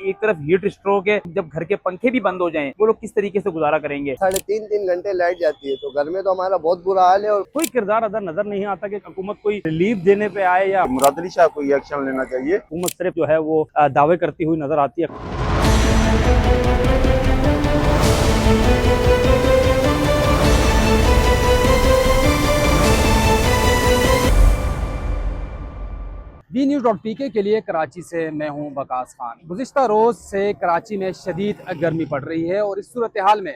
एक तरफ heat stroke है, जब घर के पंखे भी बंद हो जाएं वो लोग किस तरीके से गुजारा करेंगे। 3.5 घंटे लाइट जाती है तो घर में तो हमारा बहुत बुरा हाल है। और कोई किरदार अदा नजर नहीं आता कि हुकूमत कोई रिलीफ देने पे आए या मुराद अली शाह को एक्शन लेना चाहिए। हुकूमत सिर्फ जो है वो दावे करती हुई नजर आती है। VNews.pk के लिए कराची से मैं हूं बकास खान। गुज़िश्ता रोज़ से कराची में शदीद गर्मी पड़ रही है और इस सूरत हाल में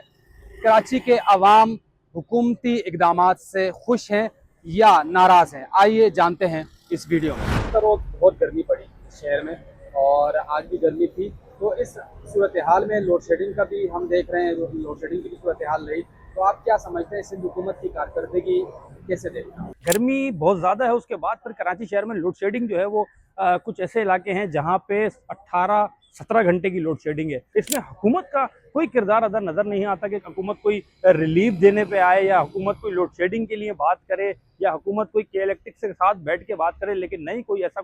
कराची के अवाम हुकूमती इक़दामात से खुश हैं या नाराज़ हैं। आइए जानते हैं इस वीडियो में। गुज़िश्ता रोज़ बहुत गर्मी पड़ी शहर में और आज भी गर्मी थी, तो इस सूरत हाल में लोड शेडिंग का भी हम देख रहे हैं, लोड शेडिंग की भी सूरत हाल रही। तो आप क्या समझते हैं सिंध हुकूमत की कारकर्दगी कैसे देखते हैं? गर्मी बहुत ज़्यादा है, उसके बाद फिर कराची शहर में लोड शेडिंग जो है वो कुछ ऐसे इलाके हैं जहाँ पे 18-17 घंटे की लोड शेडिंग है। इसमें हुकूमत का कोई किरदार अदा नज़र नहीं आता कि हुकूमत कोई रिलीफ देने पे आए या हुकूमत कोई लोड शेडिंग के लिए बात करे या हुकूमत कोई के इलेक्ट्रिक के साथ बैठ के बात करे, लेकिन नहीं, कोई ऐसा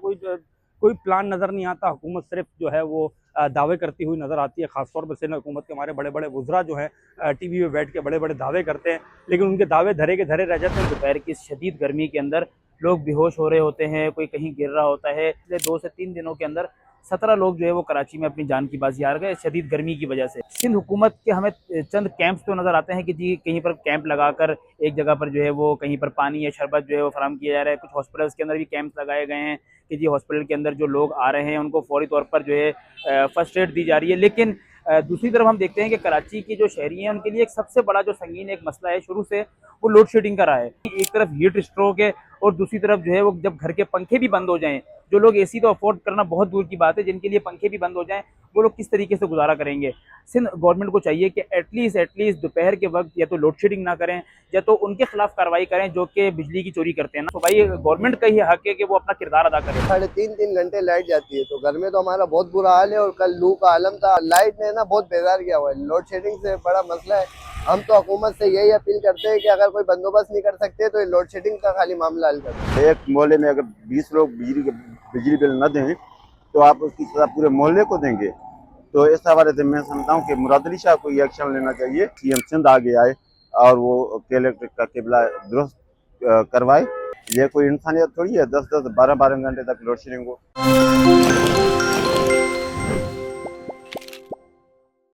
कोई प्लान नज़र नहीं आता। हुकूमत सिर्फ जो है वो दावे करती हुई नज़र आती है। ख़ासतौर पर सिंध हुकूमत के हमारे बड़े बड़े वुज़रा जो हैं टीवी पे बैठ के बड़े बड़े दावे करते हैं, लेकिन उनके दावे धरे के धरे रह जाते हैं। दोपहर की शदीद गर्मी के अंदर लोग बेहोश हो रहे होते हैं, कोई कहीं गिर रहा होता है। पिछले 2 से 3 दिनों के अंदर 17 लोग जो है वो कराची में अपनी जान की बाजी हार गए शदीद गर्मी की वजह से। सिंध हुकूमत के हमें चंद कैंप्स तो नज़र आते हैं कि जी कहीं पर कैंप लगाकर एक जगह पर जो है वो कहीं पर पानी या शरबत जो है वो फराहम किया जा रहा है। कुछ हॉस्पिटल्स के अंदर भी कैंप्स लगाए गए हैं कि जी हॉस्पिटल के अंदर जो लोग आ रहे हैं उनको फौरी तौर पर जो है फर्स्ट एड दी जा रही है। लेकिन दूसरी तरफ हम देखते हैं कि कराची की जो शहरी हैं उनके लिए एक सबसे बड़ा जो संगीन एक मसला है शुरू से वो लोड शेडिंग का रहा है। एक तरफ हीट स्ट्रोक है और दूसरी तरफ जो है वो जब घर के पंखे भी बंद हो जाएं, जो लोग एसी तो अफोर्ड करना बहुत दूर की बात है, जिनके लिए पंखे भी बंद हो जाएं वो लोग किस तरीके से गुजारा करेंगे। सिंध गवर्नमेंट को चाहिए कि एटलीस्ट दोपहर के वक्त या तो लोड शेडिंग ना करें या तो उनके खिलाफ कार्रवाई करें जो कि बिजली की चोरी करते हैं ना। तो भाई गवर्नमेंट का ही हक है कि वो अपना किरदार अदा करे। 3.5 घंटे लाइट जाती है तो घर में तो हमारा बहुत बुरा हाल है। और कल लू का आलम था, लाइट ने ना बहुत बेजार किया हुआ है। लोड शेडिंग से बड़ा मसला है। हम तो हुकूमत से यही अपील करते हैं कि अगर कोई बंदोबस्त नहीं कर सकते तो ये लोड शेडिंग का खाली मामला हल करें। एक मोहल्ले में अगर 20 लोग बिजली बिल न दें तो आप उसकी सजा पूरे मोहल्ले को देंगे। तो इस हवाले से मैं समझता हूँ कि मुराद अली शाह को एक्शन लेना चाहिए। सीएम सिंध आगे आए और वो इलेक्ट्रिक का केबला दुरुस्त करवाए। ये कोई इंसानियत थोड़ी है 10-10, 12-12 घंटे तक लोड शेडिंग हो।